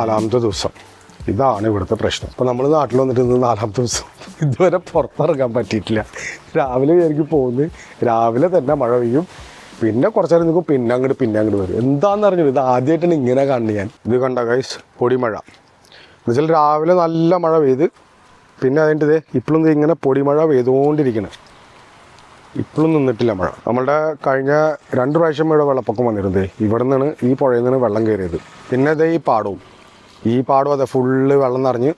4ാമത്തെ ദിവസം. ഇതാണ് ഇവിടുത്തെ പ്രശ്നം. അപ്പോൾ നമ്മൾ നാട്ടിൽ വന്നിട്ട് ഇന്ന് 4ാമത്തെ ദിവസം ഇതുവരെ പുറത്തിറങ്ങാൻ പറ്റിയിട്ടില്ല. രാവിലെ എനിക്ക് പോകുന്നത്, രാവിലെ തന്നെ മഴ പെയ്യും, പിന്നെ കുറച്ച് നേരം നിൽക്കും, പിന്നെ അങ്ങോട്ട് വരും. എന്താണെന്ന് അറിഞ്ഞു, ഇത് ആദ്യമായിട്ടാണ് ഇങ്ങനെ കാണുന്നത് ഞാൻ. ഇത് കണ്ട ഗൈസ്, പൊടിമഴ എന്നുവെച്ചാൽ രാവിലെ നല്ല മഴ പെയ്ത് പിന്നെ അതിൻ്റെ ഇപ്പോഴും ഇങ്ങനെ പൊടിമഴ പെയ്തുകൊണ്ടിരിക്കണം. ഇപ്പോഴും നിന്നിട്ടില്ല മഴ. നമ്മളുടെ കഴിഞ്ഞ 2 പ്രാവശ്യം ഇവിടെ വെള്ളപ്പൊക്കം വന്നിരുന്നത് ഇവിടെ നിന്നാണ്, ഈ പുഴയിൽ നിന്നാണ് വെള്ളം കയറിയത്. പിന്നെ ഈ പാടവും അതെ ഫുള്ള് വെള്ളം നിറഞ്ഞ്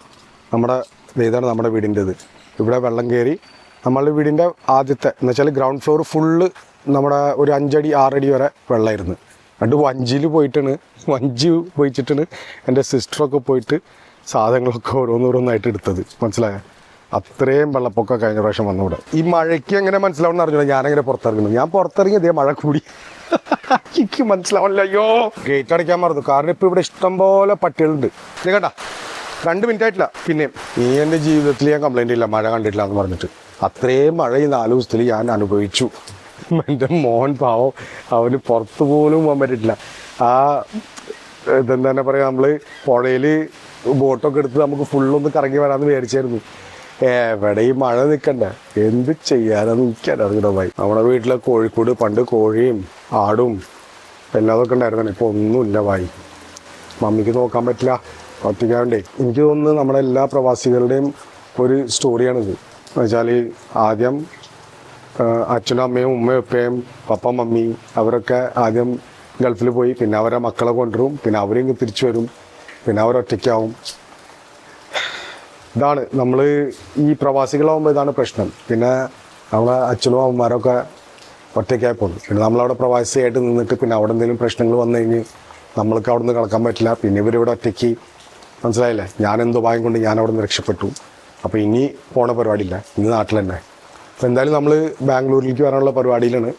ഇതാണ് നമ്മുടെ വീടിൻ്റെത്. ഇവിടെ വെള്ളം കയറി നമ്മളുടെ വീടിൻ്റെ ആദ്യത്തെ എന്ന് വെച്ചാൽ ഗ്രൗണ്ട് ഫ്ലോർ ഫുള്ള് നമ്മുടെ ഒരു 5 അടി 6 അടി വരെ വെള്ളമായിരുന്നു. എന്നിട്ട് വഞ്ചി പോയിച്ചിട്ടാണ് എൻ്റെ സിസ്റ്ററൊക്കെ പോയിട്ട് സാധനങ്ങളൊക്കെ ഓരോന്നോരോന്നായിട്ട് എടുത്തത്. മനസ്സിലായോ? അത്രയും വെള്ളപ്പൊക്കം കഴിഞ്ഞ പ്രാവശ്യം വന്നൂടെ. ഈ മഴയ്ക്ക് എങ്ങനെ മനസ്സിലാവുമെന്ന് അറിഞ്ഞില്ല. ഞാനെങ്ങനെ പുറത്തിറങ്ങുന്നു, ഞാൻ പുറത്തിറങ്ങി ഇതേ മഴ കൂടി. എനിക്ക് മനസ്സിലാവില്ല. അയ്യോ, ഗേറ്റ് അടയ്ക്കാൻ മറന്നു. കാരണം ഇപ്പോൾ ഇവിടെ ഇഷ്ടംപോലെ പട്ടികളുണ്ട്. ഇത് കേട്ടാ, 2 മിനിറ്റ് ആയിട്ടില്ല. പിന്നെ ഈ എൻ്റെ ജീവിതത്തിൽ ഞാൻ കംപ്ലൈൻ്റ് ഇല്ല, മഴ കണ്ടിട്ടില്ല എന്ന് പറഞ്ഞിട്ട്. അത്രയും മഴ ഈ 4 ദിവസത്തിൽ ഞാൻ അനുഭവിച്ചു. എൻ്റെ മോൻ പാവം, അവന് പുറത്തു പോലും പോകാൻ പറ്റിയിട്ടില്ല. ഇതെന്താ പറയുക, നമ്മൾ പുഴയിൽ ബോട്ടൊക്കെ എടുത്ത് നമുക്ക് ഫുള്ളൊന്ന് കറങ്ങി വരാമെന്ന് വിചാരിച്ചായിരുന്നു. എവിടെ ഈ മഴ നിൽക്കണ്ടേ, എന്ത് ചെയ്യാനെന്ന് എനിക്കറിയണമായി. നമ്മുടെ വീട്ടിലെ കോഴിക്കോട് പണ്ട് കോഴിയും ആടും എല്ലാതൊക്കെ ഉണ്ടായിരുന്നു. ഇപ്പോൾ ഒന്നുമില്ല ഭായി. മമ്മിക്ക് നോക്കാൻ പറ്റില്ല, ഒറ്റയ്ക്കാണ്ടേ. എനിക്ക് തോന്നുന്നു നമ്മുടെ എല്ലാ പ്രവാസികളുടെയും ഒരു സ്റ്റോറിയാണിത്. എന്ന് വെച്ചാൽ ആദ്യം അച്ഛനും അമ്മയും ഉമ്മയും ഉപ്പയും പപ്പ മമ്മി അവരൊക്കെ ആദ്യം ഗൾഫിൽ പോയി, പിന്നെ അവരെ മക്കളെ കൊണ്ടുവരും, പിന്നെ അവരിങ്ങ് തിരിച്ചു വരും, പിന്നെ അവരൊറ്റയ്ക്കാവും. ഇതാണ് നമ്മൾ ഈ പ്രവാസികളാകുമ്പോൾ ഇതാണ് പ്രശ്നം. പിന്നെ നമ്മളെ അച്ഛനും അമ്മമാരൊക്കെ ഒറ്റയ്ക്കായി പോകുന്നു. പിന്നെ നമ്മളവിടെ പ്രവാസിയായിട്ട് നിന്നിട്ട് പിന്നെ അവിടെ എന്തെങ്കിലും പ്രശ്നങ്ങൾ വന്നു കഴിഞ്ഞ് നമ്മൾക്ക് അവിടെ നിന്ന് കളക്കാൻ പറ്റില്ല. പിന്നെ ഇവരിവിടെ ഒറ്റയ്ക്ക്, മനസ്സിലായില്ലേ? ഞാനെന്തോ ഭാഗ്യം കൊണ്ട് ഞാൻ അവിടെ നിന്ന് രക്ഷപ്പെട്ടു. അപ്പോൾ ഇനി പോണ പരിപാടിയില്ല, ഇനി നാട്ടിൽ തന്നെ. അപ്പോൾ എന്തായാലും നമ്മൾ ബാംഗ്ലൂരിലേക്ക് വരാനുള്ള പരിപാടിയിലാണ്.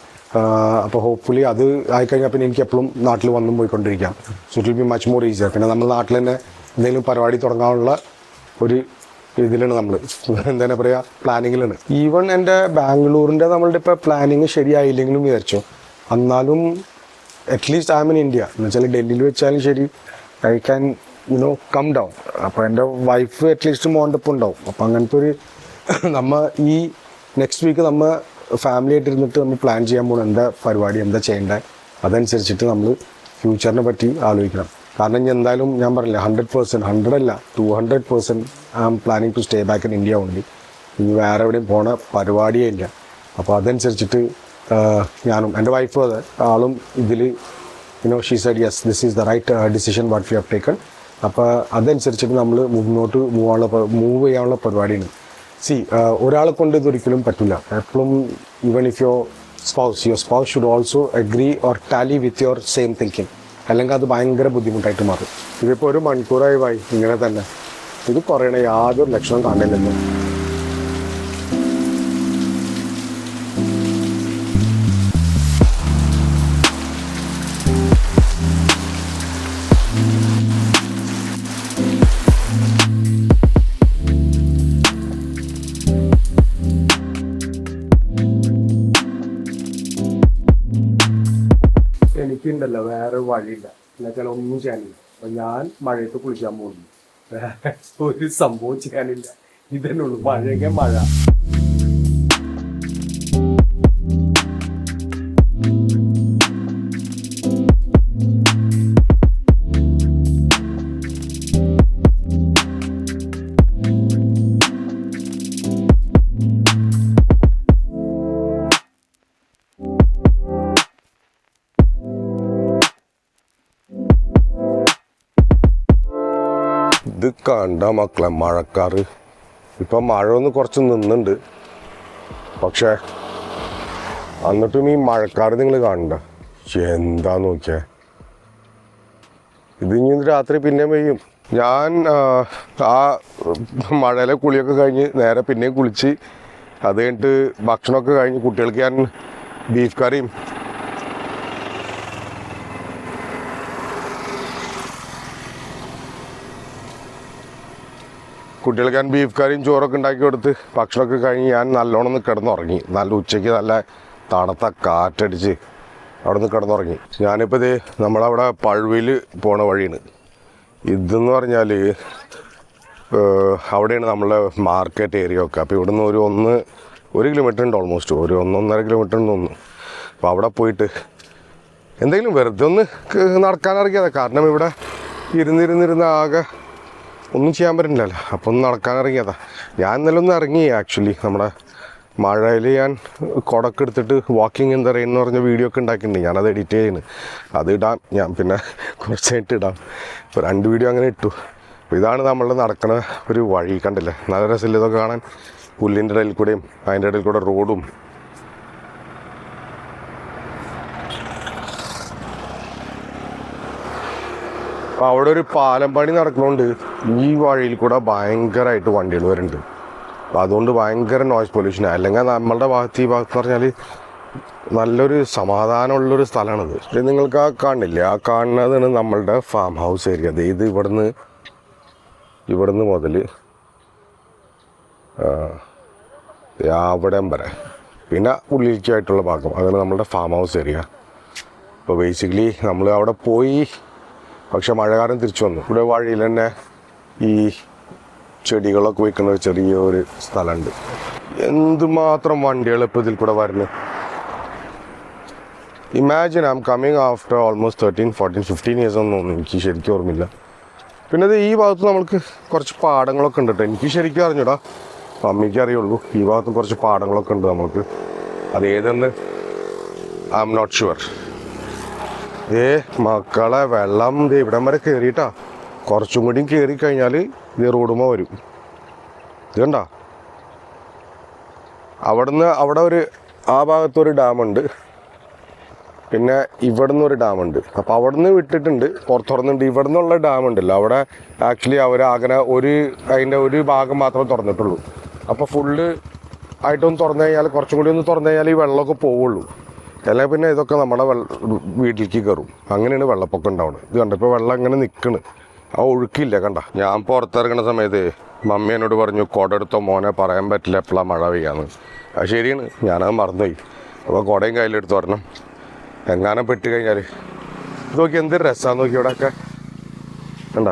അപ്പോൾ ഹോപ്പ്ഫുള്ളി അത് ആയിക്കഴിഞ്ഞാൽ പിന്നെ എനിക്ക് എപ്പോഴും നാട്ടിൽ വന്നും പോയിക്കൊണ്ടിരിക്കാം. So it will be much more easier. പിന്നെ നമ്മൾ നാട്ടിൽ തന്നെ എന്തെങ്കിലും പരിപാടി തുടങ്ങാനുള്ള ഒരു ഇതിലാണ് നമ്മൾ, എന്താ പറയുക, പ്ലാനിങ്ങിലാണ്. ഈവൺ എൻ്റെ ബാംഗ്ലൂരിൻ്റെ നമ്മളുടെ ഇപ്പോൾ പ്ലാനിങ് ശരിയായില്ലെങ്കിലും വിചാരിച്ചോ, എന്നാലും at least I M in India. എന്ന് വെച്ചാൽ ഡൽഹിയിൽ വെച്ചാലും ശരി, ഐ ക്യാൻ കം ഡൗൺ. അപ്പോൾ എൻ്റെ വൈഫ് അറ്റ്ലീസ്റ്റ് മോൻ്റെ ഒപ്പം ഉണ്ടാവും. അപ്പോൾ അങ്ങനത്തെ ഒരു ഈ നെക്സ്റ്റ് വീക്ക് ഫാമിലി ആയിട്ട് ഇരുന്നിട്ട് നമ്മൾ പ്ലാൻ ചെയ്യാൻ പോകുന്ന എന്താ പരിപാടി, എന്താ ചെയ്യേണ്ടത്, അതനുസരിച്ചിട്ട് നമ്മൾ ഫ്യൂച്ചറിനെ പറ്റി ആലോചിക്കണം. കാരണം ഇനി എന്തായാലും ഞാൻ പറഞ്ഞില്ല, 100%, 100 അല്ല 200% I am planning to stay back in India only. ഇനി വേറെ എവിടെയും പോണ പരിപാടിയേ ഇല്ല. അപ്പോൾ അതനുസരിച്ചിട്ട് ഞാനും എൻ്റെ വൈഫും അതെ ആളും ഇതിൽ she said yes this is the right decision what we have taken. അപ്പോൾ അതനുസരിച്ചിട്ട് നമ്മൾ മുന്നോട്ട് മൂവ് ചെയ്യാനുള്ള പരിപാടിയാണ്. ഒരാളെ കൊണ്ട് ഇതൊരിക്കലും പറ്റില്ല. എപ്പോഴും even if your spouse should also agree or tally with your same thinking. അല്ലെങ്കിൽ അത് ഭയങ്കര ബുദ്ധിമുട്ടായിട്ട് മാറും. ഇതിപ്പോൾ 1 മണിക്കൂറായി വായി ഇങ്ങനെ തന്നെ. ഇത് കുറയണ യാതൊരു ലക്ഷണം കാണില്ലല്ലോ. എനിക്കുണ്ടല്ലോ വേറെ വഴിയില്ല, എന്നുവെച്ചാൽ ഒന്നും ചെയ്യാനില്ല. അപ്പം ഞാൻ മഴയത്ത് കുളിക്കാൻ പോകുന്നു. ഒരു സംഭവം ചെയ്യാനില്ല. ഇതന്നെ ഉള്ളൂ, മഴയെങ്കിൽ മഴ. ഇത് കണ്ട മക്കളെ മഴക്കാറ്. ഇപ്പം മഴ ഒന്ന് കുറച്ച് നിന്നുണ്ട്, പക്ഷേ എന്നിട്ടും ഈ മഴക്കാറ് നിങ്ങൾ കാണണ്ട. എന്താ നോക്കിയേ, ഇത് ഇനി രാത്രി പിന്നെ പെയ്യും. ഞാൻ മഴയിലെ കുളിയൊക്കെ കഴിഞ്ഞ് നേരെ പിന്നെയും കുളിച്ച് അത് കഴിഞ്ഞിട്ട് ഭക്ഷണമൊക്കെ കഴിഞ്ഞ് കുട്ടികൾക്ക് ഞാൻ ബീഫ് കറിയും ചോറൊക്കെ ഉണ്ടാക്കി കൊടുത്ത് ഭക്ഷണമൊക്കെ കഴിഞ്ഞ് ഞാൻ നല്ലോണം ഒന്ന് കിടന്നുറങ്ങി. നല്ല ഉച്ചയ്ക്ക് നല്ല തണുത്ത കാറ്റടിച്ച് അവിടെ നിന്ന് കിടന്നുറങ്ങി. ഞാനിപ്പോൾ നമ്മളവിടെ പഴുവിൽ പോണ വഴിയാണ്. ഇതെന്ന് പറഞ്ഞാൽ അവിടെയാണ് നമ്മളെ മാർക്കറ്റ് ഏരിയ ഒക്കെ. അപ്പോൾ ഇവിടുന്ന് ഒരു കിലോമീറ്റർ ഉണ്ട്, ഓൾമോസ്റ്റ് ഒരു 1.5 കിലോമീറ്റർ ഉണ്ട് തോന്നുന്നു. അപ്പോൾ അവിടെ പോയിട്ട് എന്തെങ്കിലും വെറുതെ ഒന്ന് നടക്കാനിറങ്ങിയതാണ്. കാരണം ഇവിടെ ഇരുന്നിരുന്നിരുന്ന് ആകെ ഒന്നും ചെയ്യാൻ പറ്റുന്നില്ലല്ലോ. അപ്പോൾ ഒന്ന് നടക്കാനിറങ്ങിയതാണ്. ഞാൻ ഇന്നലെ ഒന്ന് ഇറങ്ങി ആക്ച്വലി. നമ്മുടെ മഴയിൽ ഞാൻ കുടക്ക് എടുത്തിട്ട് വാക്കിംഗ് ഇൻ ദ റെയിൻ എന്ന് പറഞ്ഞ വീഡിയോ ഒക്കെ ഉണ്ടാക്കിയിട്ടുണ്ട്. ഞാനത് എഡിറ്റ് ചെയ്യുന്നു. അത് ഇടാം ഞാൻ, പിന്നെ കുറച്ചായിട്ട് ഇടാം. ഇപ്പോൾ 2 വീഡിയോ അങ്ങനെ ഇട്ടു. അപ്പോൾ ഇതാണ് നമ്മൾ നടക്കുന്ന ഒരു വഴി. കണ്ടില്ലേ, നല്ല രസമില്ല ഇതൊക്കെ കാണാൻ. പുല്ലിൻ്റെ ഇടയിൽ കൂടെയും അതിൻ്റെ ഇടയിൽ കൂടെ റോഡും. അപ്പോൾ അവിടെ ഒരു പാലം പണി നടക്കുന്നതുകൊണ്ട് ഈ വഴിയിൽ കൂടെ ഭയങ്കരമായിട്ട് വണ്ടികൾ വരുന്നുണ്ട്. അപ്പോൾ അതുകൊണ്ട് ഭയങ്കര നോയ്സ് പൊല്യൂഷനാണ്. അല്ലെങ്കിൽ നമ്മളുടെ ഭാഗത്ത്, ഈ ഭാഗത്ത് എന്ന് പറഞ്ഞാൽ നല്ലൊരു സമാധാനമുള്ളൊരു സ്ഥലമാണിത്. ഇത് നിങ്ങൾക്ക് കാണില്ലേ, ആ കാണുന്നതാണ് നമ്മളുടെ ഫാം ഹൗസ് ഏരിയ. ഇത് ഇവിടുന്ന് മുതൽ അവിടം വരെ, പിന്നെ ഉള്ളിലേക്കായിട്ടുള്ള ഭാഗം, അതാണ് നമ്മളുടെ ഫാം ഹൗസ് ഏരിയ. അപ്പോൾ ബേസിക്കലി നമ്മൾ അവിടെ പോയി, പക്ഷെ മഴക്കാലം തിരിച്ചു വന്നു. ഇവിടെ വഴിയിൽ തന്നെ ഈ ചെടികളൊക്കെ വയ്ക്കുന്ന ഒരു ചെറിയൊരു സ്ഥലമുണ്ട്. എന്തുമാത്രം വണ്ടികൾ ഇപ്പോൾ ഇതിൽ കൂടെ വരുന്നത്. Imagine I am coming after almost 13, 14, 15 years എന്ന് തോന്നുന്നു. എനിക്ക് ശരിക്കും ഓർമ്മയില്ല. പിന്നെ അത് ഈ ഭാഗത്ത് നമുക്ക് കുറച്ച് പാടങ്ങളൊക്കെ ഉണ്ട് കേട്ടോ. എനിക്ക് ശരിക്കും അറിഞ്ഞൂടാ, അമ്മയ്ക്ക് അറിയുള്ളൂ. ഈ ഭാഗത്തും കുറച്ച് പാടങ്ങളൊക്കെ ഉണ്ട് നമുക്ക്. അതേതെന്ന് ഐ എം നോട്ട് ഷുവർ. മക്കളെ, വെള്ളം ഇവിടം വരെ കയറിയിട്ടാ. കുറച്ചും കൂടിയും കയറി കഴിഞ്ഞാൽ ഇത് റോഡുമ വരും. ഇത് കണ്ട, അവിടെ ആ ഭാഗത്തൊരു ഡാമുണ്ട്, പിന്നെ ഇവിടുന്ന് ഒരു ഡാമുണ്ട്. അപ്പോൾ അവിടുന്ന് വിട്ടിട്ടുണ്ട്, തുറന്നിട്ടുണ്ട്. ഇവിടെ നിന്നുള്ള ഡാമുണ്ടല്ലോ, അവിടെ ആക്ച്വലി അവർ അതിൻ്റെ ഒരു ഭാഗം മാത്രമേ തുറന്നിട്ടുള്ളൂ. അപ്പോൾ ഫുള്ള് ആയിട്ടൊന്ന് തുറന്നു കഴിഞ്ഞാൽ, കുറച്ചും കൂടി ഒന്ന് തുറന്നു കഴിഞ്ഞാൽ ഈ വെള്ളമൊക്കെ പോവുള്ളൂ. അല്ലെങ്കിൽ പിന്നെ ഇതൊക്കെ നമ്മുടെ വീട്ടിലേക്ക് കയറും. അങ്ങനെയാണ് വെള്ളപ്പൊക്കം ഉണ്ടാവുന്നത്. ഇത് കണ്ട, ഇപ്പോൾ വെള്ളം ഇങ്ങനെ നിൽക്കണ്, ആ ഒഴുക്കില്ല. കണ്ട, ഞാൻ പുറത്തിറങ്ങുന്ന സമയത്ത് മമ്മി എന്നോട് പറഞ്ഞു, കുടയെടുത്തോ മോനെ, പറയാൻ പറ്റില്ല എപ്പോഴാണ് മഴ പെയ്യാന്ന്. അത് ശരിയാണ്, ഞാനത് മറന്നുപോയി. അപ്പോൾ കുടയും കയ്യിലെടുത്ത് വരണം. എങ്ങാനും പെട്ട് കഴിഞ്ഞാൽ നോക്കി എന്ത് രസമാണെന്ന് നോക്കി. ഇവിടെയൊക്കെ കണ്ട,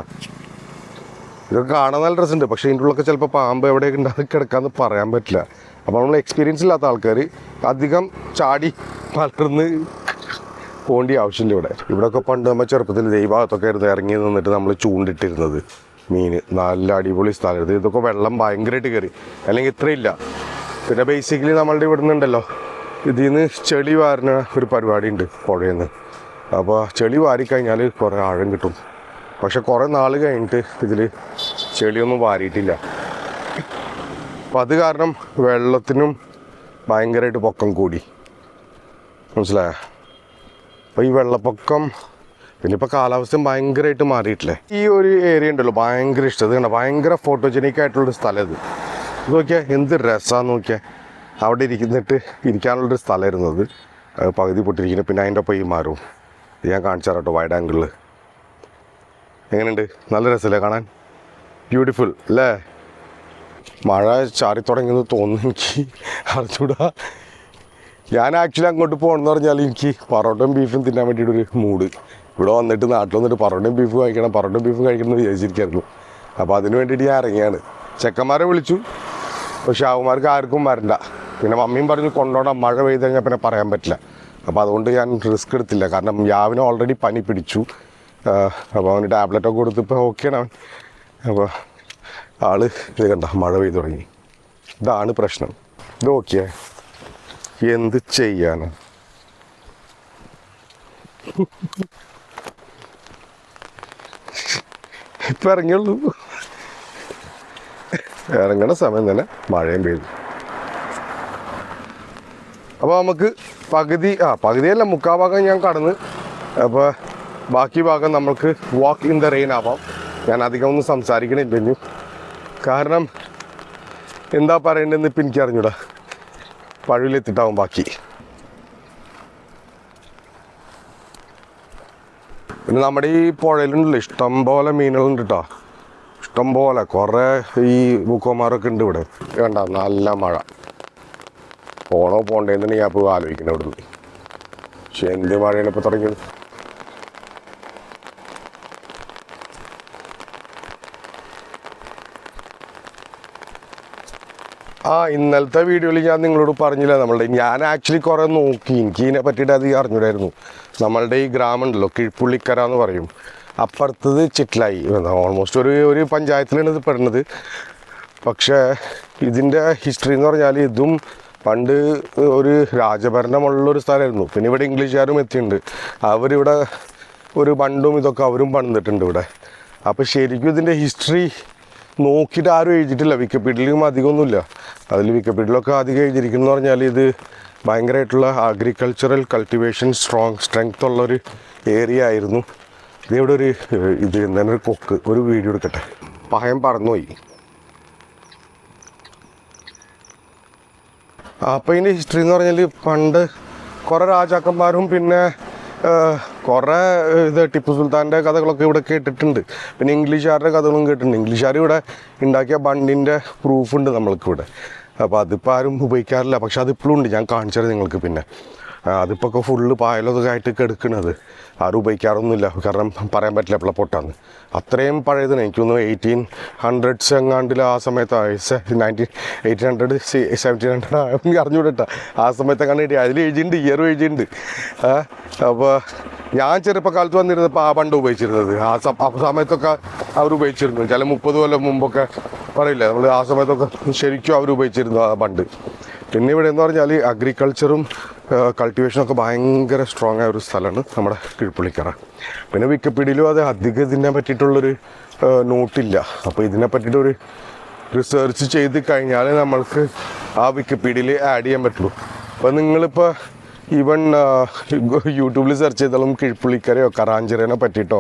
ഇതൊക്കെ കാണാൻ നല്ല രസമുണ്ട്. പക്ഷേ ഇതിൻ്റെ ഉള്ളൊക്കെ ചിലപ്പോൾ പാമ്പ് എവിടെയൊക്കെ ഉണ്ടാകുന്ന കിടക്കാമെന്ന് പറയാൻ പറ്റില്ല. അപ്പോൾ നമ്മൾ എക്സ്പീരിയൻസ് ഇല്ലാത്ത ആൾക്കാർ അധികം ചാടി പലർന്ന് പോകേണ്ട ആവശ്യമില്ല. ഇവിടെയൊക്കെ പണ്ട് നമ്മൾ ചെറുപ്പത്തിൽ ഭാഗത്തൊക്കെ ആയിരുന്നു ഇറങ്ങി നിന്നിട്ട് നമ്മൾ ചൂണ്ടിട്ടിരുന്നത് മീൻ. നല്ല അടിപൊളി സ്ഥലത്ത്. ഇതൊക്കെ വെള്ളം ഭയങ്കരമായിട്ട് കയറി, അല്ലെങ്കിൽ ഇത്രയില്ല. പിന്നെ ബേസിക്കലി നമ്മളുടെ ഇവിടെ നിന്നുണ്ടല്ലോ, ഇതിൽ നിന്ന് ചെളി വാരുന്ന ഒരു പരിപാടി ഉണ്ട് പുഴയിൽ നിന്ന്. അപ്പോൾ ചെളി വാരിക്കഴിഞ്ഞാൽ കുറേ ആഴം കിട്ടും. പക്ഷെ കുറേ നാൾ കഴിഞ്ഞിട്ട് ഇതിൽ ചെളിയൊന്നും വാരിയിട്ടില്ല. അപ്പം അത് കാരണം വെള്ളത്തിനും ഭയങ്കരമായിട്ട് പൊക്കം കൂടി. മനസ്സിലായോ? അപ്പോൾ ഈ വെള്ളപ്പൊക്കം, പിന്നെ ഇപ്പോൾ കാലാവസ്ഥയും ഭയങ്കരമായിട്ട് മാറിയിട്ടില്ലേ. ഈ ഒരു ഏരിയ ഉണ്ടല്ലോ ഭയങ്കര ഇഷ്ടം. ഇത് കണ്ട, ഭയങ്കര ഫോട്ടോജനിക് ആയിട്ടുള്ളൊരു സ്ഥലം ഇത്. നോക്കിയാൽ എന്ത് രസമാണെന്ന് നോക്കിയാൽ. അവിടെ ഇരിക്കാനുള്ളൊരു സ്ഥലമായിരുന്നു അത്. പകുതി പൊട്ടിരിക്കുന്നത്. പിന്നെ അതിൻ്റെ ഒപ്പം ഈ മരവും. ഇത് ഞാൻ കാണിച്ചു തരാം കേട്ടോ, വൈഡ് ആംഗിളിൽ. എങ്ങനെയുണ്ട്? നല്ല രസമല്ലേ കാണാൻ? ബ്യൂട്ടിഫുൾ അല്ലേ? മഴ ചാറി തുടങ്ങിയെന്ന് തോന്നുന്നു എനിക്ക്, അറിഞ്ഞൂടാ. ഞാൻ ആക്ച്വലി അങ്ങോട്ട് പോകണമെന്ന് പറഞ്ഞാൽ എനിക്ക് പൊറോട്ടയും ബീഫും തിന്നാൻ വേണ്ടിയിട്ടൊരു മൂഡ്. ഇവിടെ വന്നിട്ട് നാട്ടിൽ വന്നിട്ട് പൊറോട്ടയും ബീഫും കഴിക്കണം എന്ന് വിചാരിച്ചിരിക്കായിരുന്നു. അപ്പോൾ അതിന് വേണ്ടിയിട്ട് ഞാൻ ഇറങ്ങിയാണ്. ചെക്കന്മാരെ വിളിച്ചു, പക്ഷെ അവന്മാർക്ക് ആർക്കും വരണ്ട. പിന്നെ മമ്മിയും പറഞ്ഞു കൊണ്ടോടാം, മഴ പെയ്ത് കഴിഞ്ഞാൽ പിന്നെ പറയാൻ പറ്റില്ല. അപ്പോൾ അതുകൊണ്ട് ഞാൻ റിസ്ക് എടുത്തില്ല. കാരണം യാവിന് ഓൾറെഡി പനി പിടിച്ചു. അപ്പോൾ അവന് ടാബ്ലറ്റൊക്കെ കൊടുത്ത് ഇപ്പോൾ ഓക്കെയാണ് അവൻ. അപ്പോൾ ആള് ഇത് കണ്ട, മഴ പെയ്തു തുടങ്ങി. ഇതാണ് പ്രശ്നം. ഇത് ഓക്കെ, എന്ത് ചെയ്യാനാ? ഇപ്പം ഇറങ്ങിയുള്ളൂ. ഇറങ്ങണ സമയം തന്നെ മഴയും പെയ്തു. അപ്പോൾ നമുക്ക് പകുതിയല്ല, 3/4 ഭാഗം ഞാൻ കടന്ന്. അപ്പോൾ ബാക്കി ഭാഗം നമുക്ക് വാക്ക് ഇൻ ദ റെയിൻ ആവാം. ഞാൻ അധികം ഒന്നും സംസാരിക്കണില്ല, കാരണം എന്താ പറയേണ്ടതെന്ന് ഇപ്പം എനിക്ക് അറിഞ്ഞൂടാ. പഴുവിലെത്തിട്ടാവും ബാക്കി. പിന്നെ നമ്മുടെ ഈ പുഴയിലുണ്ടല്ലോ ഇഷ്ടംപോലെ മീനുകളുണ്ട് കേട്ടോ, ഇഷ്ടംപോലെ. കുറേ ഈ ബുക്കോമാരൊക്കെ ഉണ്ട് ഇവിടെ. വേണ്ട, നല്ല മഴ. പോണോ പോണ്ടേന്ന് ഞാൻ ഇപ്പോൾ ആലോചിക്കുന്നത് ഇവിടുന്ന്. പക്ഷെ എന്ത് മഴയാണ് ഇപ്പോൾ തുടങ്ങിയത്. ഇന്നലത്തെ വീഡിയോയിൽ ഞാൻ നിങ്ങളോട് പറഞ്ഞില്ല, ഞാൻ ആക്ച്വലി കുറേ നോക്കി, എനിക്ക് ഇതിനെ പറ്റിയിട്ട് അധികം അറിഞ്ഞൂടായിരുന്നു. നമ്മളുടെ ഈ ഗ്രാമം ഉണ്ടല്ലോ, കിഴ്പുള്ളിക്കര എന്ന് പറയും, അപ്പുറത്തത് ചിറ്റ്ലായി, ഓൾമോസ്റ്റ് ഒരു പഞ്ചായത്തിലാണ് ഇത് പെടുന്നത്. പക്ഷേ ഇതിൻ്റെ ഹിസ്റ്ററി എന്ന് പറഞ്ഞാൽ ഇതും പണ്ട് ഒരു രാജഭരണമുള്ളൊരു സ്ഥലമായിരുന്നു. പിന്നെ ഇവിടെ ഇംഗ്ലീഷുകാരും എത്തിയിട്ടുണ്ട്, അവരിവിടെ ഒരു ബണ്ടും ഇതൊക്കെ അവരും പണിതിട്ടുണ്ട് ഇവിടെ. അപ്പോൾ ശരിക്കും ഇതിൻ്റെ ഹിസ്റ്ററി നോക്കിയിട്ട് ആരും എഴുതിയിട്ടില്ല, വിക്കിപീഡിയയിലും അധികമൊന്നുമില്ല. അതിൽ വിക്കിപീഡിയയിലൊക്കെ അധികം എഴുതിയിരിക്കുന്നു പറഞ്ഞാൽ ഇത് ഭയങ്കരമായിട്ടുള്ള അഗ്രികൾച്ചറൽ കൾട്ടിവേഷൻ സ്ട്രെങ്ത് ഉള്ളൊരു ഏരിയ ആയിരുന്നു. ഇതിവിടെ ഇത് എന്താണ് ഒരു കൊക്ക്, ഒരു വീഡിയോ എടുക്കട്ടെ. പഹയം പറന്നുപോയി. അപ്പോൾ ഇതിൻ്റെ ഹിസ്റ്ററി എന്ന് പറഞ്ഞാൽ പണ്ട് കുറേ രാജാക്കന്മാരും പിന്നെ കുറേ ടിപ്പു സുൽത്താൻ്റെ കഥകളൊക്കെ ഇവിടെ കേട്ടിട്ടുണ്ട്. പിന്നെ ഇംഗ്ലീഷുകാരുടെ കഥകളും കേട്ടിട്ടുണ്ട്. ഇംഗ്ലീഷുകാർ ഇവിടെ ഉണ്ടാക്കിയ ബണ്ടിൻ്റെ പ്രൂഫുണ്ട് നമ്മൾക്കിവിടെ. അപ്പോൾ അതിപ്പോൾ ആരും ഉപയോഗിക്കാറില്ല, പക്ഷെ അതിപ്പോഴും ഉണ്ട്. ഞാൻ കാണിച്ചത് നിങ്ങൾക്ക്. പിന്നെ അതിപ്പോൾ ഒക്കെ ഫുള്ള് പായലൊക്കെ ആയിട്ട് കിടക്കുന്നത് ആരും ഉപയോഗിക്കാറൊന്നുമില്ല, കാരണം പറയാൻ പറ്റില്ല എപ്പോഴാണ് പൊട്ടാന്ന്. അത്രയും പഴയതാണ്. എനിക്കൊന്ന് 1800s എങ്ങാണ്ടിൽ ആ സമയത്ത് 1800 1700 അറിഞ്ഞുകൂടട്ടാ, ആ സമയത്തെങ്ങാണ്ട് അതിൽ എഴുതിയിട്ടുണ്ട്, ഇയർ എഴുതിയിട്ടുണ്ട്. അപ്പോൾ ഞാൻ ചെറുപ്പക്കാലത്ത് വന്നിരുന്നപ്പോൾ ആ പണ്ട് ഉപയോഗിച്ചിരുന്നത്, ആ സമയത്തൊക്കെ അവർ ഉപയോഗിച്ചിരുന്നു. ചില 30 കൊല്ലം മുമ്പൊക്കെ പറയില്ല നമ്മൾ, ആ സമയത്തൊക്കെ ശരിക്കും അവർ ഉപയോഗിച്ചിരുന്നു ആ പണ്ട്. പിന്നെ ഇവിടെ എന്ന് പറഞ്ഞാൽ അഗ്രികൾച്ചറും കൾട്ടിവേഷനൊക്കെ ഭയങ്കര സ്ട്രോങ് ആയ ഒരു സ്ഥലമാണ് നമ്മുടെ കിഴ്പുള്ളിക്കര. പിന്നെ വിക്കിപീഡിയയിലും അത് അധികം ഇതിനെ പറ്റിയിട്ടുള്ളൊരു നോട്ടില്ല. അപ്പോൾ ഇതിനെ പറ്റിയിട്ടൊരു റിസർച്ച് ചെയ്ത് കഴിഞ്ഞാൽ നമ്മൾക്ക് ആ വിക്കിപീഡിയയിൽ ആഡ് ചെയ്യാൻ പറ്റുള്ളൂ. അപ്പോൾ നിങ്ങളിപ്പോൾ ഈവൻ യൂട്യൂബിൽ സെർച്ച് ചെയ്താലും കിഴ്പുള്ളിക്കരയോ കറാഞ്ചിറേനെ പറ്റിയിട്ടോ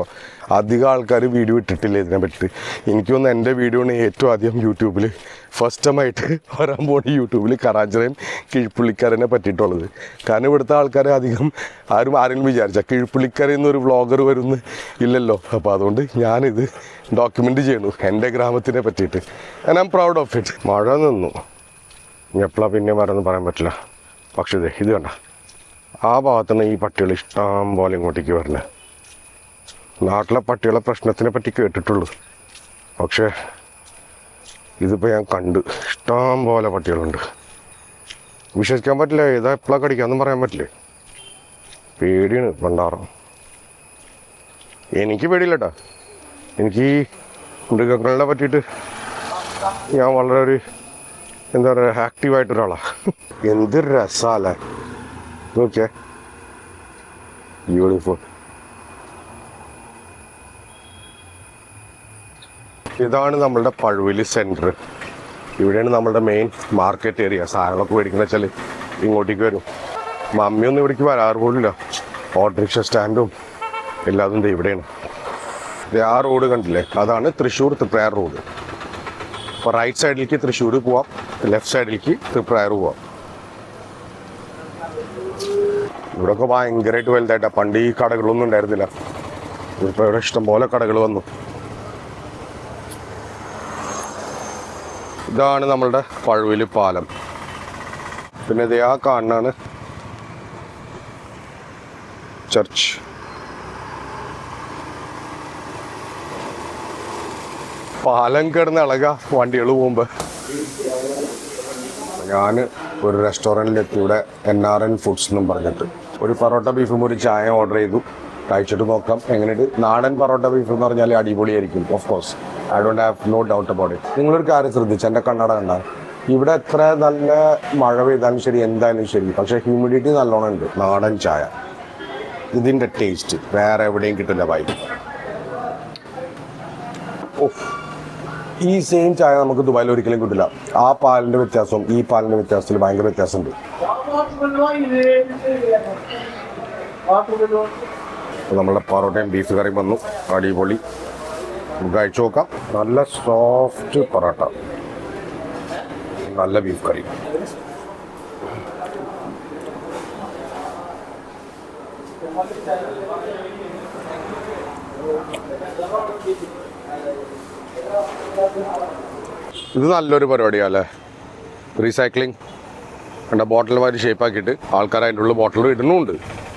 അധികം ആൾക്കാർ വീഡിയോ ഇട്ടിട്ടില്ല ഇതിനെ പറ്റിയിട്ട്. എനിക്ക് തോന്നുന്നു എൻ്റെ വീഡിയോ ആണ് ഏറ്റവും ആദ്യം യൂട്യൂബിൽ ഫസ്റ്റ് ടൈമായിട്ട് വരാൻ പോകുന്ന യൂട്യൂബിൽ കറാഞ്ചിറയും കിഴ്പുള്ളിക്കരനെ പറ്റിയിട്ടുള്ളത്. കാരണം ഇവിടുത്തെ ആൾക്കാർ അധികം ആരെങ്കിലും വിചാരിച്ചാൽ കിഴ്പുള്ളിക്കര എന്നൊരു വ്ളോഗർ വരുന്ന ഇല്ലല്ലോ. അപ്പോൾ അതുകൊണ്ട് ഞാനിത് ഡോക്യുമെൻ്റ് ചെയ്യണു എൻ്റെ ഗ്രാമത്തിനെ പറ്റിയിട്ട്. And I am proud of it. മഴ നിന്നു, എപ്പോഴാണ് പിന്നെ വരാമെന്ന് പറയാൻ പറ്റില്ല. പക്ഷേ ഇത് കണ്ട, ആ ഭാഗത്തുനിന്ന് ഈ പട്ടികൾ ഇഷ്ടം പോലെ ഇങ്ങോട്ടേക്ക് വരണേ. നാട്ടിലെ പട്ടികളെ പ്രശ്നത്തിനെ പറ്റി കേട്ടിട്ടുള്ളൂ, പക്ഷേ ഇതിപ്പോൾ ഞാൻ കണ്ട് ഇഷ്ടം പോലെ പട്ടികളുണ്ട്. വിശ്വസിക്കാൻ പറ്റില്ല, ഏതാ എപ്പോഴാണ് കടിക്കാമെന്നും പറയാൻ പറ്റില്ലേ. പേടിയാണ് പണ്ടാറം. എനിക്ക് പേടിയില്ല കേട്ടോ, എനിക്ക് ഈ മൃഗങ്ങളെ പറ്റിയിട്ട് ഞാൻ വളരെ എന്താ പറയുക ആക്റ്റീവായിട്ടൊരാളാണ്. എന്തൊരു രസമല്ലേ നോക്കിയേ, ബ്യൂട്ടിഫുൾ. ഇതാണ് നമ്മളുടെ പഴുവിലി സെൻറ്റർ. ഇവിടെയാണ് നമ്മളുടെ മെയിൻ മാർക്കറ്റ് ഏരിയ. സാധനങ്ങളൊക്കെ മേടിക്കുന്ന വെച്ചാൽ ഇങ്ങോട്ടേക്ക് വരും. മമ്മിയൊന്നും ഇവിടേക്ക് വരാറ് പോലില്ല. ഓട്ടോറിക്ഷ സ്റ്റാൻഡും എല്ലാതും ഇവിടെയാണ്. ആ റോഡ് കണ്ടില്ലേ, അതാണ് തൃശ്ശൂർ തൃപ്രയാർ റോഡ്. അപ്പോൾ റൈറ്റ് സൈഡിലേക്ക് തൃശ്ശൂർ പോവാം, ലെഫ്റ്റ് സൈഡിലേക്ക് തൃപ്രയാർ പോവാം. ഇവിടെയൊക്കെ ഭയങ്കരമായിട്ട് വലുതായിട്ടാണ്. പണ്ട് ഈ കടകളൊന്നും ഉണ്ടായിരുന്നില്ല, ഇപ്പോൾ ഇവിടെ ഇഷ്ടംപോലെ കടകൾ വന്നു. ഇതാണ് നമ്മളുടെ പഴുവിലി പാലം. പിന്നെ ഇത് ആ കാണാണ് ചർച്ച്. പാലം കിടന്ന് ഇളക വണ്ടികൾ പോകുമ്പോൾ. ഞാൻ ഒരു റെസ്റ്റോറൻറ്റിലെത്തി, ഇവിടെ NRN ഫുഡ്സ് എന്നും പറഞ്ഞിട്ട് ഒരു പൊറോട്ട ബീഫും ഒരു ചായ ഓർഡർ ചെയ്തു. കഴിച്ചിട്ട് നോക്കാം എങ്ങനെയുണ്ട്. നാടൻ പൊറോട്ട ബീഫ് എന്ന് പറഞ്ഞാൽ അടിപൊളിയായിരിക്കും, of course, I don't have no doubt about it. നിങ്ങളൊരു കാര്യം ശ്രദ്ധിച്ചു, എൻ്റെ കണ്ണട കണ്ടാൽ ഇവിടെ എത്ര നല്ല മഴ പെയ്താലും ശരി, എന്തായാലും ശരി, പക്ഷേ ഹ്യൂമിഡിറ്റി നല്ലോണം ഉണ്ട്. നാടൻ ചായ ഇതിൻ്റെ ടേസ്റ്റ് വേറെ എവിടെയും കിട്ടില്ല ഭായി. ഓഹ്, ഈ സെയിം ചായ നമുക്ക് ദുബായിൽ ഒരിക്കലും കിട്ടില്ല. ആ പാലിൻ്റെ വ്യത്യാസവും ഈ പാലിൻ്റെ വ്യത്യാസത്തിൽ ഭയങ്കര വ്യത്യാസമുണ്ട്. നമ്മളുടെ പൊറോട്ടയും ബീഫ് കറിയും വന്നു, അടിപൊളി. കഴിച്ചു നോക്കാം. നല്ല സോഫ്റ്റ് പൊറോട്ട, നല്ല ബീഫ് കറി. ഇത് നല്ലൊരു പരിപാടിയല്ലേ, റീസൈക്ലിംഗ്. കണ്ട ബോട്ടിൽ മാതിരി ഷേപ്പാക്കിയിട്ട് ആൾക്കാർ അതിൻ്റെ ഉള്ളിൽ ബോട്ടിൽ ഇടുന്നുമുണ്ട്.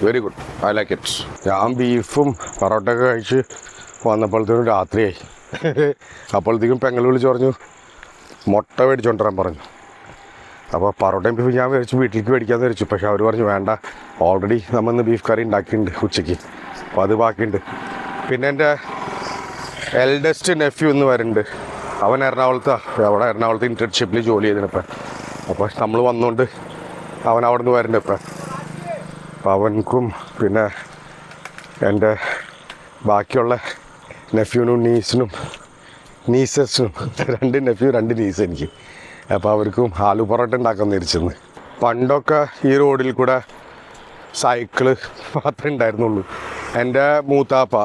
Very good, I like it. ഞാൻ ബീഫും പൊറോട്ടയൊക്കെ കഴിച്ച് വന്നപ്പോഴത്തേക്കും രാത്രിയായി. അപ്പോഴത്തേക്കും പെങ്ങൾ വിളിച്ച് പറഞ്ഞു മുട്ട മേടിച്ചോണ്ടിരാൻ പറഞ്ഞു. അപ്പോൾ പൊറോട്ടയും ബീഫ് ഞാൻ വിചാരിച്ചു വീട്ടിലേക്ക് മേടിക്കാമെന്ന് വിചാരിച്ചു. പക്ഷേ അവർ പറഞ്ഞു വേണ്ട, ഓൾറെഡി നമ്മൾ ഇന്ന് ബീഫ് കറി ഉണ്ടാക്കിയിട്ടുണ്ട് ഉച്ചയ്ക്ക്, അപ്പോൾ അത് ബാക്കിയുണ്ട്. പിന്നെ എൻ്റെ എൽഡസ്റ്റ് നെഫ്യൂ എന്ന് വരുന്നുണ്ട്. അവൻ എറണാകുളത്ത് ഇൻറ്റേൺഷിപ്പിൽ ജോലി ചെയ്തിനിപ്പം. അപ്പോൾ നമ്മൾ വന്നുകൊണ്ട് അവൻ അവിടെ നിന്ന് വരുന്നുണ്ട് ഇപ്പം. അപ്പോൾ അവൻക്കും പിന്നെ എൻ്റെ ബാക്കിയുള്ള നെഫ്യൂനും നീസസിനും 2 നെഫ്യൂ 2 നീസ് എനിക്ക്. അപ്പോൾ അവർക്കും ആലു പൊറോട്ട ഉണ്ടാക്കാൻ തിരിച്ചെന്ന്. പണ്ടൊക്കെ ഈ റോഡിൽ കൂടെ സൈക്കിള് മാത്രമേ ഉണ്ടായിരുന്നുള്ളൂ. എൻ്റെ മൂത്താപ്പ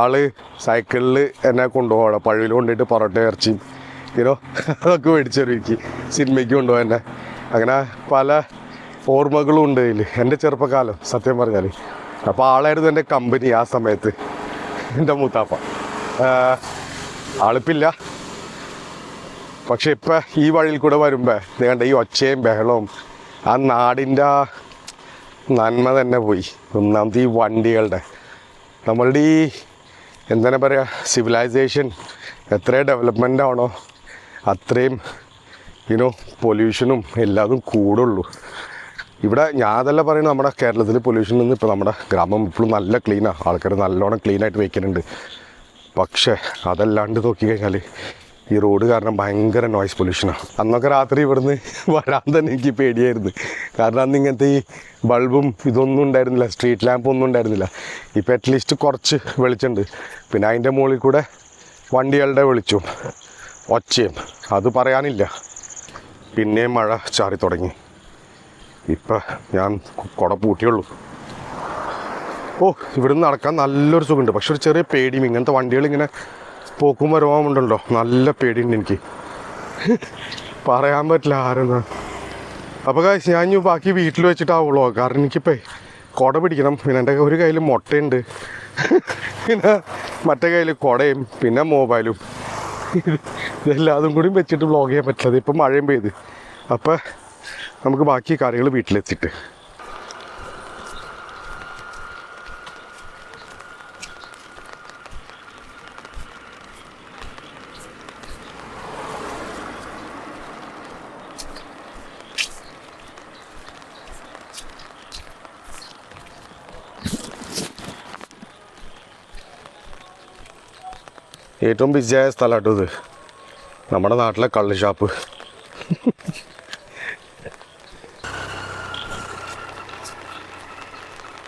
ആള് സൈക്കിളിൽ എന്നെ കൊണ്ടുപോകണം, പള്ളിയിൽ കൊണ്ടുപോയിട്ട് പൊറോട്ട ഇറച്ചിയും അതൊക്കെ മേടിച്ചു എനിക്ക് സിനിമയ്ക്ക് കൊണ്ടുപോകാൻ എന്നെ. അങ്ങനെ പല ഓർമ്മകളും ഉണ്ട് അതിൽ എൻ്റെ ചെറുപ്പകാലം സത്യം പറഞ്ഞാൽ. അപ്പോൾ ആളായിരുന്നു എൻ്റെ കമ്പനി ആ സമയത്ത്, എൻ്റെ മൂത്താപ്പ. ആളിപ്പില്ല. പക്ഷെ ഇപ്പം ഈ വഴിയിൽ കൂടെ വരുമ്പോൾ കണ്ട ഈ ഒച്ചയും ബഹളവും ആ നാടിൻ്റെ നന്മ തന്നെ പോയി. ഒന്നാമത് ഈ വണ്ടികളുടെ നമ്മളുടെ ഈ എന്താണ് പറയുക, സിവിലൈസേഷൻ എത്ര ഡെവലപ്മെൻ്റ് ആണോ അത്രയും പൊല്യൂഷനും എല്ലാതും കൂടുള്ളൂ. ഇവിടെ ഞാൻ അതല്ല പറയുന്നത്, നമ്മുടെ കേരളത്തിൽ പൊല്യൂഷൻ നിന്ന് ഇപ്പോൾ നമ്മുടെ ഗ്രാമം ഇപ്പോഴും നല്ല ക്ലീനാണ്, ആൾക്കാർ നല്ലോണം ക്ലീനായിട്ട് വയ്ക്കുന്നുണ്ട്. പക്ഷേ അതല്ലാണ്ട് നോക്കിക്കഴിഞ്ഞാൽ ഈ റോഡ് കാരണം ഭയങ്കര നോയ്സ് പൊല്യൂഷനാണ്. അന്നൊക്കെ രാത്രി ഇവിടുന്ന് വരാൻ തന്നെ എനിക്ക് പേടിയായിരുന്നു. കാരണം അന്ന് ഇങ്ങനത്തെ ഈ ബൾബും ഇതൊന്നും ഉണ്ടായിരുന്നില്ല, സ്ട്രീറ്റ് ലാമ്പ് ഒന്നും ഉണ്ടായിരുന്നില്ല. ഇപ്പോൾ അറ്റ്ലീസ്റ്റ് കുറച്ച് വെളിച്ചമുണ്ട്. പിന്നെ അതിൻ്റെ മുകളിൽ കൂടെ വണ്ടികളുടെ വെളിച്ചവും ഒച്ചയും അത് പറയാനില്ല. പിന്നെയും മഴ ചാറി തുടങ്ങി. ഇപ്പം ഞാൻ കുട പൂട്ടിയുള്ളൂ. ഇവിടുന്ന് നടക്കാൻ നല്ലൊരു സുഖമുണ്ട്. പക്ഷെ ഒരു ചെറിയ പേടിയും, ഇങ്ങനത്തെ വണ്ടികളിങ്ങനെ പോക്കും വരവാമുണ്ടല്ലോ, നല്ല പേടിയുണ്ട് എനിക്ക്. പറയാൻ പറ്റില്ല ആരെന്നാ. അപ്പോൾ ഞാൻ ബാക്കി വീട്ടിൽ വെച്ചിട്ടാവുള്ളൂ. കാരണം എനിക്കിപ്പോൾ കുട പിടിക്കണം. പിന്നെ എൻ്റെ ഒരു കയ്യിൽ മുട്ടയുണ്ട്, പിന്നെ മറ്റേ കയ്യിൽ കുടയും പിന്നെ മൊബൈലും. ഇതെല്ലാതും കൂടി വെച്ചിട്ട് വ്ളോഗ് ചെയ്യാൻ പറ്റില്ല. ഇപ്പം മഴയും പെയ്ത്. അപ്പം നമുക്ക് ബാക്കി കാര്യങ്ങൾ വീട്ടിലെത്തിയിട്ട് ഏറ്റവും ബിസിയായ സ്ഥലമാട്ടോ ഇത്, നമ്മുടെ നാട്ടിലെ കള്ള് ഷാപ്പ്.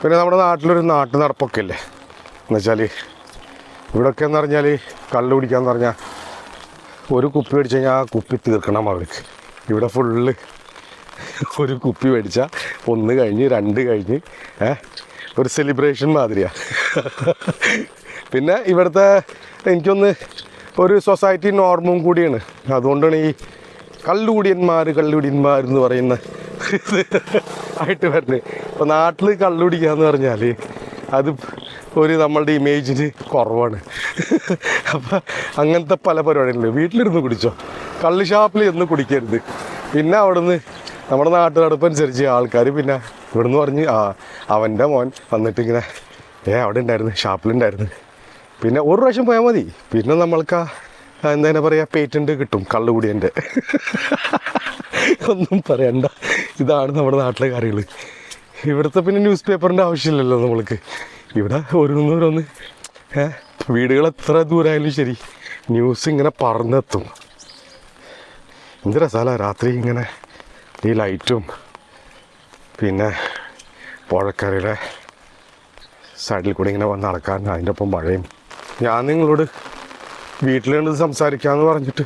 പിന്നെ നമ്മുടെ നാട്ടിലൊരു നാട്ടു നടപ്പൊക്കെ ഇല്ലേ എന്നുവെച്ചാൽ, ഇവിടെയൊക്കെ എന്ന് പറഞ്ഞാൽ കള്ള് കുടിക്കാന്ന് പറഞ്ഞാൽ ഒരു കുപ്പി മേടിച്ച് കഴിഞ്ഞാൽ ആ കുപ്പി തീർക്കണം അവർക്ക്. ഇവിടെ ഫുള്ള് ഒരു കുപ്പി മേടിച്ചാൽ 1 കഴിഞ്ഞ് 2 കഴിഞ്ഞ് ഒരു സെലിബ്രേഷൻ മാതിരിയാണ്. പിന്നെ ഇവിടുത്തെ എനിക്കൊന്ന് ഒരു സൊസൈറ്റി നോർമും കൂടിയാണ്. അതുകൊണ്ടാണ് ഈ കള്ളുകുടിയന്മാരെന്ന് പറയുന്ന ആയിട്ട് വരുന്നത്. ഇപ്പോൾ നാട്ടിൽ കള്ളുകുടിക്കുക എന്ന് പറഞ്ഞാൽ അത് ഒരു നമ്മളുടെ ഇമേജിന് കുറവാണ്. അപ്പം അങ്ങനത്തെ പല പരിപാടികളുണ്ട്. വീട്ടിലിരുന്ന് കുടിച്ചോ, കള്ള് ഷാപ്പിൽ ചെന്ന് കുടിക്കരുത്. പിന്നെ അവിടുന്ന് നമ്മുടെ നാട്ടുനടപ്പനുസരിച്ച് ആൾക്കാർ പിന്നെ ഇവിടുന്ന് പറഞ്ഞ് അവൻ്റെ മോൻ വന്നിട്ട് ഇങ്ങനെ അവിടെ ഉണ്ടായിരുന്നു, ഷാപ്പിലുണ്ടായിരുന്നു. പിന്നെ ഒരു പ്രാവശ്യം പോയാൽ മതി, പിന്നെ നമ്മൾക്ക് എന്താ പറയുക, പേറ്റൻറ്റ് കിട്ടും കള്ളുകുടിയൻ്റെ. ഒന്നും പറയണ്ട, ഇതാണ് നമ്മുടെ നാട്ടിലെ കാര്യങ്ങൾ. ഇവിടുത്തെ പിന്നെ ന്യൂസ് പേപ്പറിൻ്റെ ആവശ്യമില്ലല്ലോ നമ്മൾക്ക്. ഇവിടെ ഓരോന്നോരോന്ന് വീടുകൾ എത്ര ദൂരമായാലും ശരി ന്യൂസ് ഇങ്ങനെ പറന്നെത്തും. എന്ത് രസമല്ല രാത്രി ഇങ്ങനെ ഈ ലൈറ്റും പിന്നെ പുഴക്കരയുടെ സൈഡിൽ കൂടെ ഇങ്ങനെ വന്ന് നടക്കാൻ, അതിൻ്റെ ഒപ്പം മഴയും. ഞാൻ നിങ്ങളോട് വീട്ടിലുണ്ട് സംസാരിക്കാമെന്ന് പറഞ്ഞിട്ട്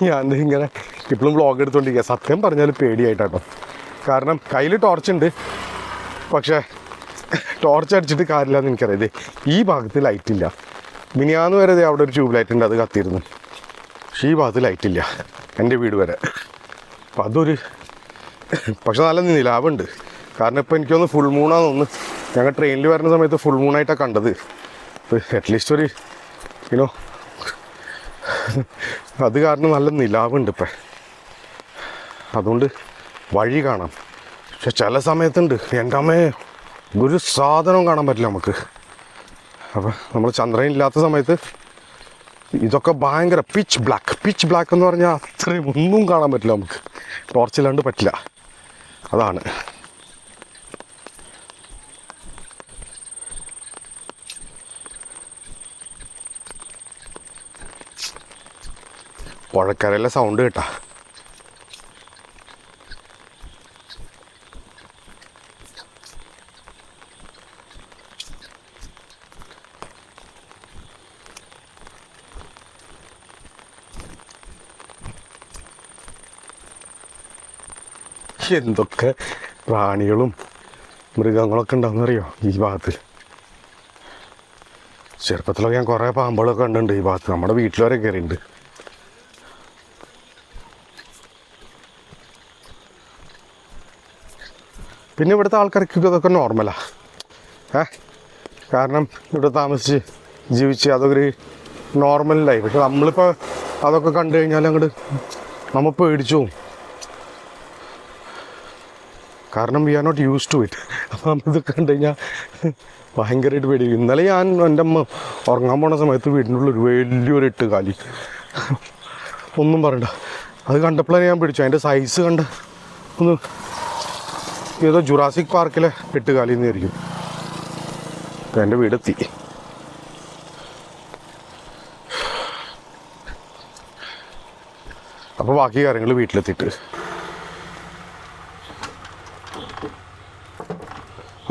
ഞാൻ ഇങ്ങനെ ഇപ്പോഴും വ്ളോഗ് എടുത്തുകൊണ്ടിരിക്കുക. സത്യം പറഞ്ഞാൽ പേടിയായിട്ടാട്ടോ. കാരണം കയ്യിൽ ടോർച്ചുണ്ട്, പക്ഷേ ടോർച്ച് അടിച്ചിട്ട് കാര്യമില്ലെന്ന് എനിക്കറിയാം. ഈ ഭാഗത്ത് ലൈറ്റില്ല. മിനിയാന്ന് വരെ അവിടെ ഒരു ട്യൂബ് ലൈറ്റ് ഉണ്ട്, അത് കത്തിയിരുന്നു. പക്ഷേ ഈ ഭാഗത്ത് ലൈറ്റില്ല എൻ്റെ വീട് വരെ. അപ്പം അതൊരു പക്ഷെ നല്ല നിലാവുണ്ട്. കാരണം ഇപ്പോൾ എനിക്കൊന്ന് ഫുൾ മൂണാന്ന് തോന്നുന്നു. ഞങ്ങൾ ട്രെയിനിൽ വരുന്ന സമയത്ത് ഫുൾ മൂണായിട്ടാണ് കണ്ടത്. ഇപ്പോൾ അറ്റ്ലീസ്റ്റ് ഒരു അത് കാരണം നല്ല നിലാവുണ്ട് ഇപ്പം. അതുകൊണ്ട് വഴി കാണാം. പക്ഷെ ചില സമയത്തുണ്ട് എൻ്റെ അമ്മേ ഒരു സാധനവും കാണാൻ പറ്റില്ല നമുക്ക്. അപ്പം നമ്മൾ ചന്ദ്രൻ ഇല്ലാത്ത സമയത്ത് ഇതൊക്കെ ഭയങ്കര പിച്ച് ബ്ലാക്ക് എന്ന് പറഞ്ഞാൽ അത്രയും ഒന്നും കാണാൻ പറ്റില്ല നമുക്ക്, ടോർച്ചില്ലാണ്ട് പറ്റില്ല. അതാണ് പുഴക്കരയിലെ സൗണ്ട് കേട്ടാ. എന്തൊക്കെ പ്രാണികളും മൃഗങ്ങളൊക്കെ ഉണ്ടാവുന്നറിയോ ഈ ഭാഗത്ത്. ചെറുപ്പത്തിലൊക്കെ ഞാൻ കുറേ പാമ്പുകളൊക്കെ കണ്ടിട്ടുണ്ട് ഈ ഭാഗത്ത്, നമ്മുടെ വീട്ടിൽ വരെ കയറിയിട്ടുണ്ട്. പിന്നെ ഇവിടുത്തെ ആൾക്കാർക്ക് ഇതൊക്കെ നോർമലാണ്. കാരണം ഇവിടെ താമസിച്ച് ജീവിച്ച് അതൊരു നോർമൽ ലൈഫ്. പക്ഷെ നമ്മളിപ്പോൾ അതൊക്കെ കണ്ടു കഴിഞ്ഞാൽ അങ്ങോട്ട് നമ്മൾ പേടിച്ചു പോവും. കാരണം we are not use to it. അപ്പോൾ നമ്മളിതൊക്കെ കണ്ടു കഴിഞ്ഞാൽ ഭയങ്കരമായിട്ട് പേടിക്കും. ഇന്നലെ ഞാൻ എൻ്റെ അമ്മ ഉറങ്ങാൻ പോണ സമയത്ത് വീടിൻ്റെ ഉള്ളിൽ വലിയൊരു 8 കാലി, ഒന്നും പറയണ്ട. അത് കണ്ടപ്പോഴേ ഞാൻ പിടിച്ചു. അതിൻ്റെ സൈസ് കണ്ട് ഒന്ന് ഏതോ ജുറാസിക് പാർക്കിലെ 8 കാലിന്ന് ആയിരിക്കും. എൻ്റെ വീടെത്തി. അപ്പോൾ ബാക്കി കാര്യങ്ങൾ വീട്ടിലെത്തിയിട്ട്.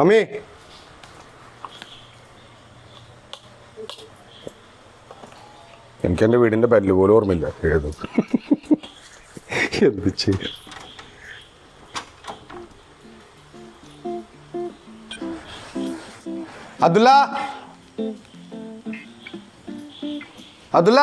അമ്മേ, എനിക്കെൻ്റെ വീടിൻ്റെ ബെല്ല് പോലും ഓർമ്മയില്ല ഏത്. എന്ത് ചെയ്യാം. അതുല്ല